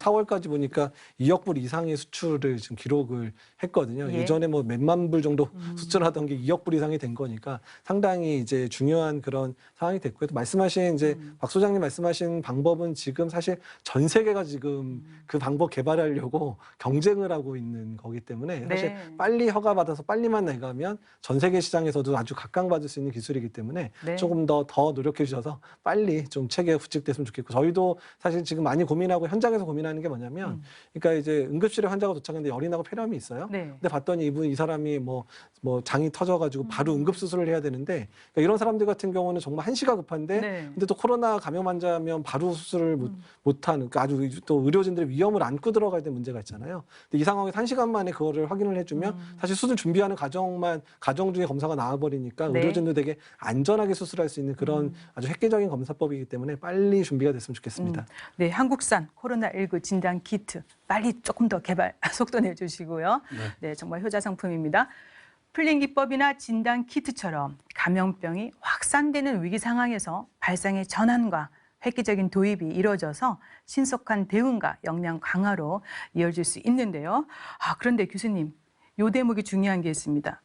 4월까지 보니까 2억 불 이상의 수출을 지금 기록을 했거든요. 예. 예전에 뭐 몇만 불 정도 수출하던 게 2억 불 이상이 된 거니까 상당히 이제 중요한 그런 상황이 됐고요. 또 말씀하신 이제 박 소장님 말씀하신 방법은 지금 사실 전 세계가 지금 그 방법 개발하려고 경쟁을 하고 있는 거기 때문에 사실 네. 빨리 허가받아서 빨리만 내가면 전 세계 시장에서도 아주 각광받을 수 있는 기술이기 때문에 네. 조금 더 노력해 주셔서 빨리 좀 체계가 구축됐으면 좋겠고 저희도 사실 지금 많이 고민하고 현장에서 고민하는 게 뭐냐면 그러니까 이제 응급실에 환자가 도착했는데 열이 나고 폐렴이 있어요. 네. 근데 봤더니 이 사람이 뭐 장이 터져가지고 바로 응급 수술을 해야 되는데 그러니까 이런 사람들 같은 경우는 정말 한시가 급한데 네. 근데 또 코로나 감염 환자면 바로 수술을 못하는 그러니까 아주 또 의료진들의 위험을 안고 들어가야 되는 문제가 있잖아요. 근데 이 상황에서 1시간 만에 그거를 확인을 해주면 사실 수술 준비하는 가정 중에 검사가 나와버리니까 네. 의료진도 되게 안전하게 수술할 수 있는 그런 아주 획기적인 검사법이기 때문에 빨리 준비가 됐으면 좋겠습니다. 네, 한국산 코로나19 진단 키트 빨리 조금 더 개발 속도 내주시고요. 네, 정말 효자 상품입니다. 풀린 기법이나 진단 키트처럼 감염병이 확산되는 위기 상황에서 발상의 전환과 획기적인 도입이 이루어져서 신속한 대응과 역량 강화로 이어질 수 있는데요. 그런데 교수님, 요 대목이 중요한 게 있습니다.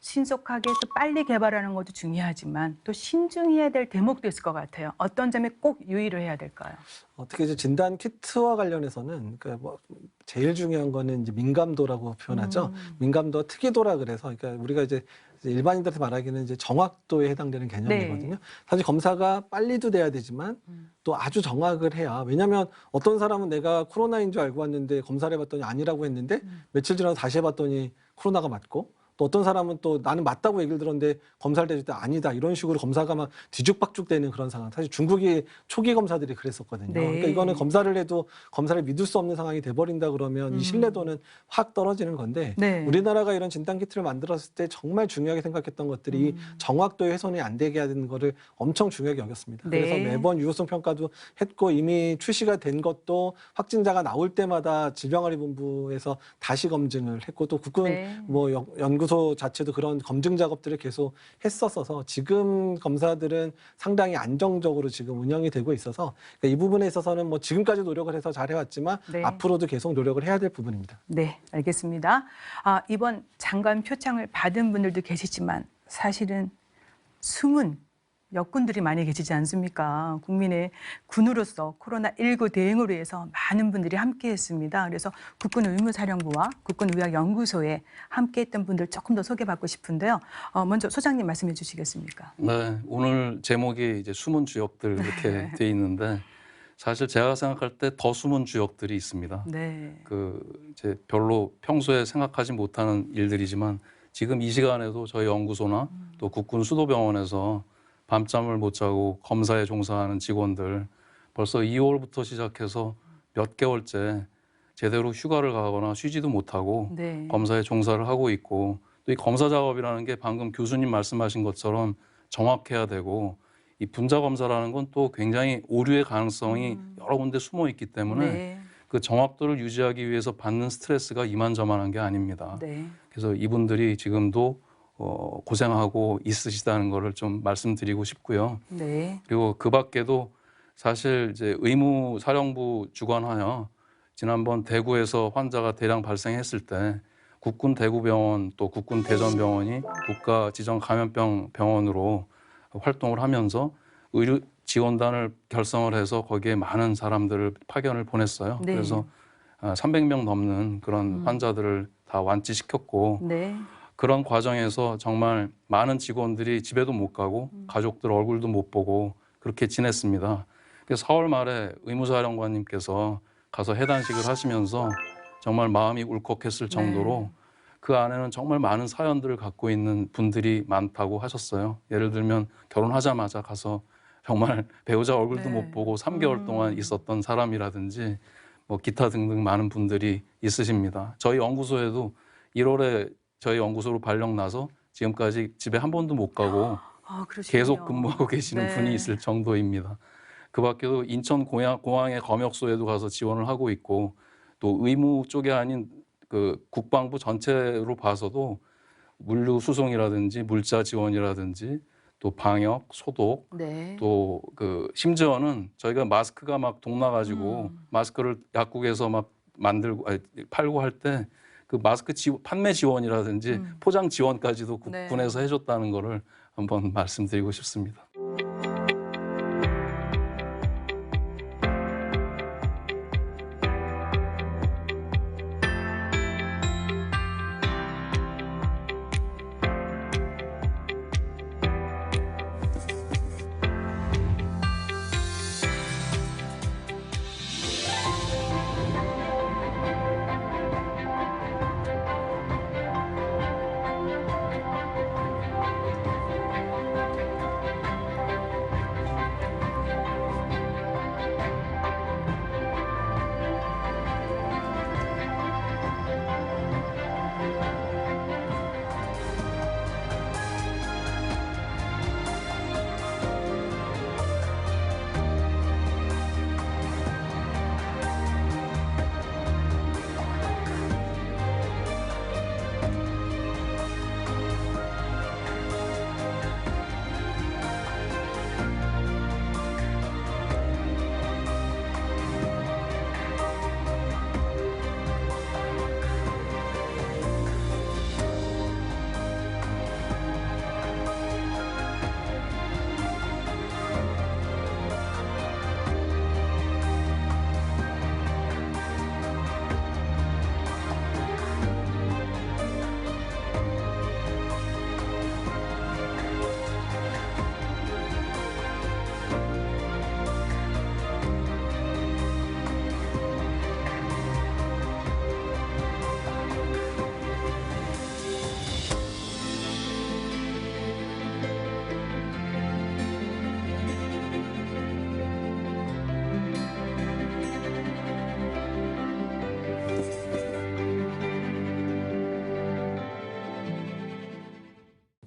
신속하게 또 빨리 개발하는 것도 중요하지만 또 신중해야 될 대목도 있을 것 같아요. 어떤 점에 꼭 유의를 해야 될까요? 어떻게 이제 진단 키트와 관련해서는 그러니까 뭐 제일 중요한 거는 이제 민감도라고 표현하죠. 민감도 특이도라 그래서 그러니까 우리가 이제 일반인들한테 말하기는 이제 정확도에 해당되는 개념이거든요. 네. 사실 검사가 빨리도 돼야 되지만 또 아주 정확을 해야. 왜냐하면 어떤 사람은 내가 코로나인 줄 알고 왔는데 검사를 해봤더니 아니라고 했는데 며칠 지나서 다시 해봤더니 코로나가 맞고, 또 어떤 사람은 또 나는 맞다고 얘기를 들었는데 검사를 해줄 때 아니다 이런 식으로 검사가 막 뒤죽박죽 되는 그런 상황. 사실 중국이 초기 검사들이 그랬었거든요. 네. 그러니까 이거는 검사를 해도 검사를 믿을 수 없는 상황이 돼버린다 그러면 이 신뢰도는 확 떨어지는 건데, 네. 우리나라가 이런 진단 키트를 만들었을 때 정말 중요하게 생각했던 것들이 정확도의 훼손이 안 되게 하는 거를 엄청 중요하게 여겼습니다. 네. 그래서 매번 유효성 평가도 했고, 이미 출시가 된 것도 확진자가 나올 때마다 질병관리본부에서 다시 검증을 했고, 또 국군 네. 뭐 연구소 자체도 그런 검증 작업들을 계속 했었어서 지금 검사들은 상당히 안정적으로 지금 운영이 되고 있어서, 그러니까 이 부분에 있어서는 뭐 지금까지 노력을 해서 잘 해왔지만 네. 앞으로도 계속 노력을 해야 될 부분입니다. 네, 알겠습니다. 이번 장관 표창을 받은 분들도 계시지만 사실은 숨은 역군들이 많이 계시지 않습니까? 국민의 군으로서 코로나19 대응을 위해서 많은 분들이 함께했습니다. 그래서 국군의무사령부와 국군의학연구소에 함께했던 분들 조금 더 소개받고 싶은데요. 먼저 소장님 말씀해 주시겠습니까? 네, 오늘 제목이 이제 숨은 주역들 이렇게 돼 있는데, 사실 제가 생각할 때 더 숨은 주역들이 있습니다. 네. 이제 별로 평소에 생각하지 못하는 일들이지만 지금 이 시간에도 저희 연구소나 또 국군 수도병원에서 밤잠을 못 자고 검사에 종사하는 직원들, 벌써 2월부터 시작해서 몇 개월째 제대로 휴가를 가거나 쉬지도 못하고 네. 검사에 종사를 하고 있고, 또 이 검사 작업이라는 게 방금 교수님 말씀하신 것처럼 정확해야 되고, 이 분자 검사라는 건 또 굉장히 오류의 가능성이 여러 군데 숨어 있기 때문에 네. 그 정확도를 유지하기 위해서 받는 스트레스가 이만저만한 게 아닙니다. 네. 그래서 이분들이 지금도 고생하고 있으시다는 거를 좀 말씀드리고 싶고요. 네. 그리고 그 밖에도 사실 이제 의무사령부 주관하여 지난번 대구에서 환자가 대량 발생했을 때 국군 대구병원 또 국군 대전병원이 국가지정감염병 병원으로 활동을 하면서 의료 지원단을 결성을 해서 거기에 많은 사람들을 파견을 보냈어요. 네. 그래서 300명 넘는 그런 환자들을 다 완치시켰고, 네. 그런 과정에서 정말 많은 직원들이 집에도 못 가고 가족들 얼굴도 못 보고 그렇게 지냈습니다. 그래서 4월 말에 의무사령관님께서 가서 해단식을 하시면서 정말 마음이 울컥했을 정도로 그 안에는 정말 많은 사연들을 갖고 있는 분들이 많다고 하셨어요. 예를 들면 결혼하자마자 가서 정말 배우자 얼굴도 네. 못 보고 3개월 동안 있었던 사람이라든지 뭐 기타 등등 많은 분들이 있으십니다. 저희 연구소에도 1월에 저희 연구소로 발령 나서 지금까지 집에 한 번도 못 가고 그러시군요. 계속 근무하고 계시는 네. 분이 있을 정도입니다. 그 밖에도 인천 공항의 검역소에도 가서 지원을 하고 있고, 또 의무 쪽이 아닌 그 국방부 전체로 봐서도 물류 수송이라든지 물자 지원이라든지 또 방역, 소독, 네. 또 그 심지어는 저희가 마스크가 막 동나가지고 마스크를 약국에서 막 만들고 팔고 할 때 그 마스크 판매 지원이라든지 포장 지원까지도 네. 국군에서 해줬다는 거를 한번 말씀드리고 싶습니다.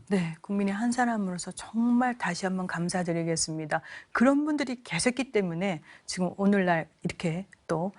네, 국민의 한 사람으로서 정말 다시 한번 감사드리겠습니다. 그런 분들이 계셨기 때문에 지금 오늘날 이렇게 또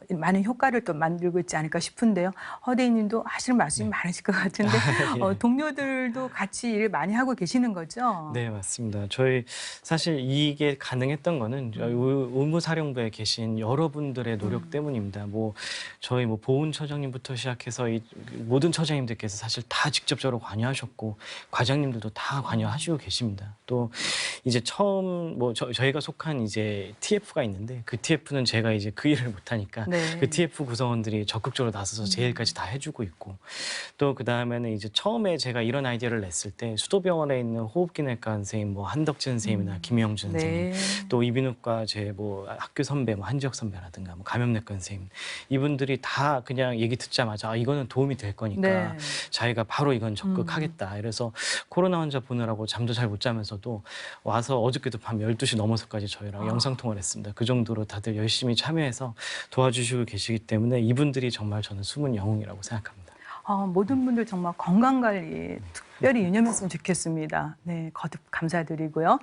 많은 효과를 또 만들고 있지 않을까 싶은데요. 허대인님도 하실 말씀이 많으실 것 같은데 예. 동료들도 같이 일 많이 하고 계시는 거죠? 네, 맞습니다. 저희 사실 이게 가능했던 거는 저희 의무사령부에 계신 여러분들의 노력 때문입니다. 뭐 저희 뭐 보훈처장님부터 시작해서 이 모든 처장님들께서 사실 다 직접적으로 관여하셨고 과장님들도 다 관여하시고 계십니다. 또 이제 처음 뭐 저희가 속한 이제 TF가 있는데 그 TF는 제가 이제 그 일을 못 하니까 네. 그 TF 구성원들이 적극적으로 나서서 제 일까지 다 해주고 있고 또 그 다음에는 이제 처음에 제가 이런 아이디어를 냈을 때 수도병원에 있는 호흡기내과 선생님, 뭐 한덕진 선생님이나 김영준 선생님, 네. 또 이비인후과 제 뭐 학교 선배, 뭐 한지혁 선배라든가 뭐 감염내과 선생님 이분들이 다 그냥 얘기 듣자마자 아, 이거는 도움이 될 거니까 네. 자기가 바로 이건 적극하겠다. 이래서 코로나 환자 보느라고 잠도 잘 못 자면서도 와서 어저께도 밤 12시 넘어서까지 저희랑 영상통화를 했습니다. 그 정도로 다들 열심히 참여해서 도와주시고 계시기 때문에 이분들이 정말 저는 숨은 영웅이라고 생각합니다. 모든 분들 정말 건강관리 특별히 유념했으면 좋겠습니다. 네, 거듭 감사드리고요.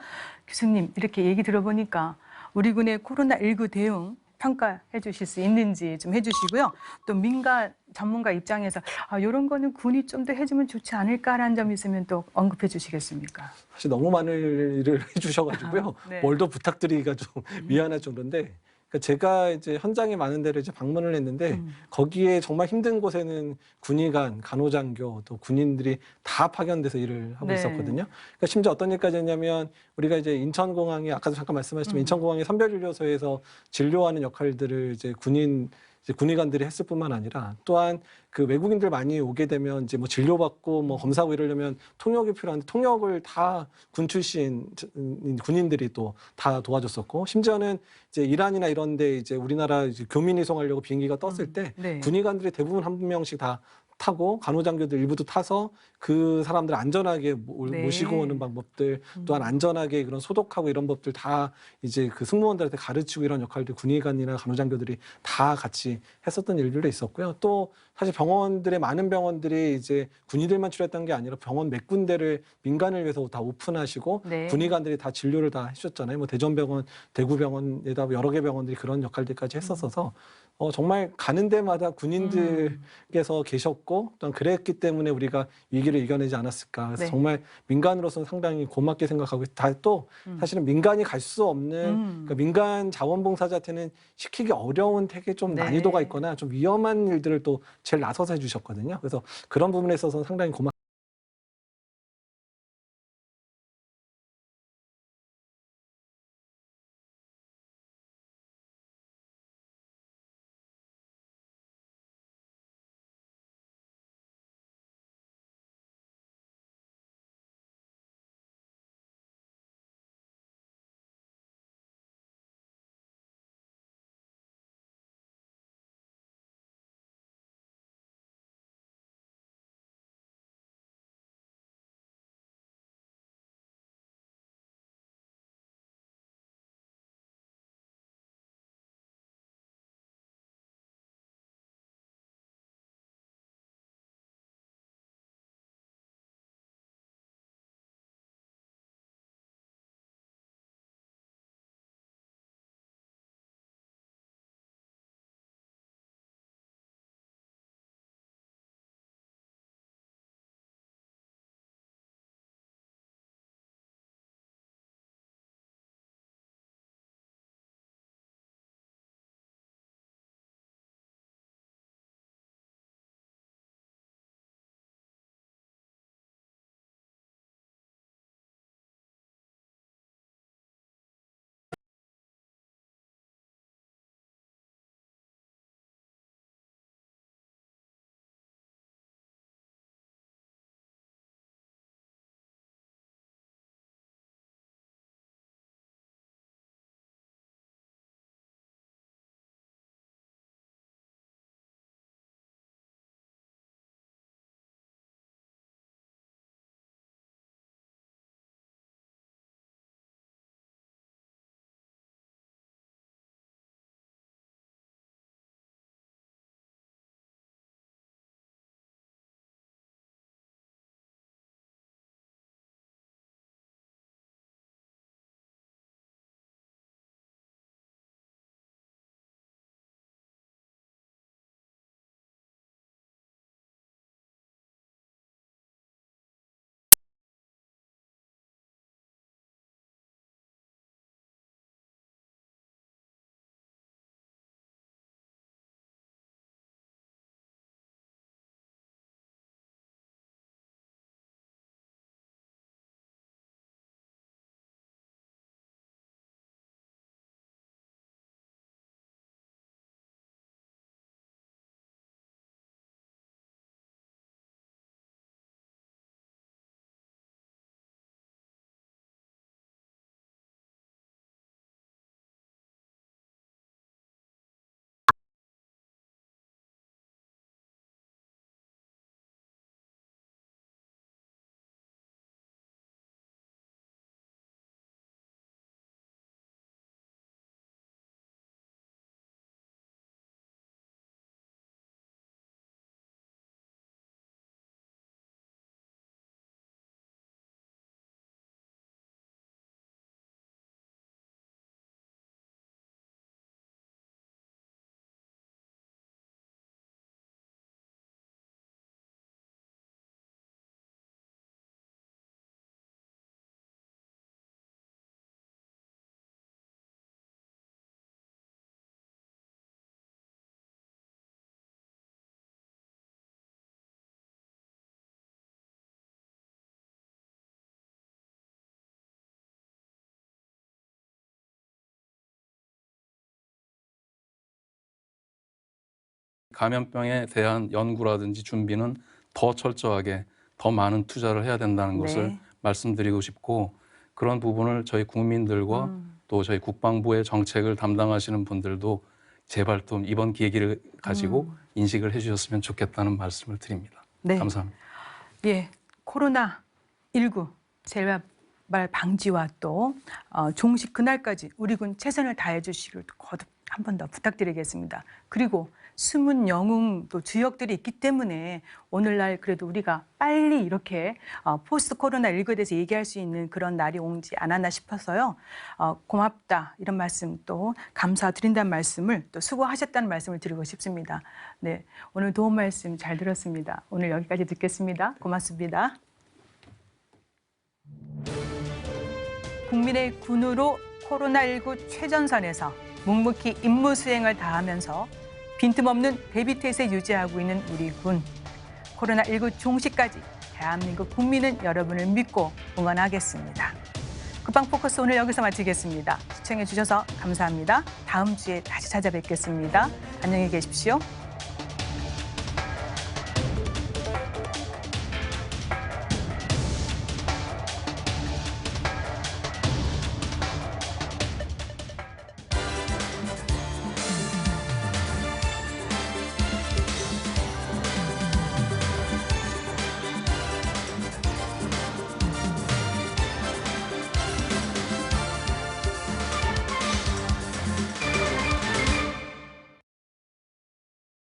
교수님, 이렇게 얘기 들어보니까 우리 군의 코로나19 대응 평가해 주실 수 있는지 좀 해주시고요. 또 민간 전문가 입장에서 이런 거는 군이 좀 더 해주면 좋지 않을까라는 점이 있으면 또 언급해 주시겠습니까? 사실 너무 많은 일을 해주셔가지고요. 네. 뭘 더 부탁드리기가 좀 미안할 정도인데, 그러니까 제가 이제 현장에 많은 데를 이제 방문을 했는데 거기에 정말 힘든 곳에는 군의관, 간호장교, 또 군인들이 다 파견돼서 일을 하고 네. 있었거든요. 그러니까 심지어 어떤 일까지 했냐면 우리가 이제 인천공항에 아까도 잠깐 말씀하셨지만 인천공항의 선별진료소에서 진료하는 역할들을 이제 군의관들이 했을 뿐만 아니라 또한 그 외국인들 많이 오게 되면 이제 뭐 진료받고 뭐 검사하고 이러려면 통역이 필요한데 통역을 다 군 출신 군인들이 또 다 도와줬었고 심지어는 이제 이란이나 이런 데 이제 우리나라 이제 교민 이송하려고 비행기가 떴을 때 네. 군의관들이 대부분 한 명씩 다 타고 간호장교들 일부도 타서 그 사람들 안전하게 네. 모시고 오는 방법들 또한 안전하게 그런 소독하고 이런 법들 다 이제 그 승무원들한테 가르치고 이런 역할들 군의관이나 간호장교들이 다 같이 했었던 일들도 있었고요. 또 사실 병원들의 많은 병원들이 이제 군의들만 치료했던 게 아니라 병원 몇 군데를 민간을 위해서 다 오픈하시고 네. 군의관들이 다 진료를 다 해주셨잖아요. 뭐 대전병원, 대구병원에다 여러 개 병원들이 그런 역할들까지 했었어서 정말 가는 데마다 군인들께서 계셨고 또 그랬기 때문에 우리가 위기를 이겨내지 않았을까. 그래서 네. 정말 민간으로서는 상당히 고맙게 생각하고 다 또 사실은 민간이 갈 수 없는 그러니까 민간 자원봉사자한테는 시키기 어려운 되게 좀 네. 난이도가 있거나 좀 위험한 일들을 또 제일 나서서 해주셨거든요. 그래서 그런 부분에 있어서는 상당히 고맙. 감염병에 대한 연구라든지 준비는 더 철저하게 더 많은 투자를 해야 된다는 것을 말씀드리고 싶고 그런 부분을 저희 국민들과 또 저희 국방부의 정책을 담당하시는 분들도 제발 또 이번 계기를 가지고 인식을 해주셨으면 좋겠다는 말씀을 드립니다. 네. 감사합니다. 예, 코로나19 재발 방지와 또 종식 그날까지 우리 군 최선을 다해 주시기를 거듭 한 번 더 부탁드리겠습니다. 그리고 숨은 영웅 또 주역들이 있기 때문에 오늘날 그래도 우리가 빨리 이렇게 포스트 코로나19에 대해서 얘기할 수 있는 그런 날이 오지 않았나 싶어서요. 고맙다 이런 말씀 또 감사드린다는 말씀을 또 수고하셨다는 말씀을 드리고 싶습니다. 네, 오늘 도움 말씀 잘 들었습니다. 오늘 여기까지 듣겠습니다. 고맙습니다. 국민의 군으로 코로나19 최전선에서 묵묵히 임무 수행을 다하면서 빈틈없는 대비태세 유지하고 있는 우리 군. 코로나19 종식까지 대한민국 국민은 여러분을 믿고 응원하겠습니다. 국방포커스 오늘 여기서 마치겠습니다. 시청해 주셔서 감사합니다. 다음 주에 다시 찾아뵙겠습니다. 안녕히 계십시오.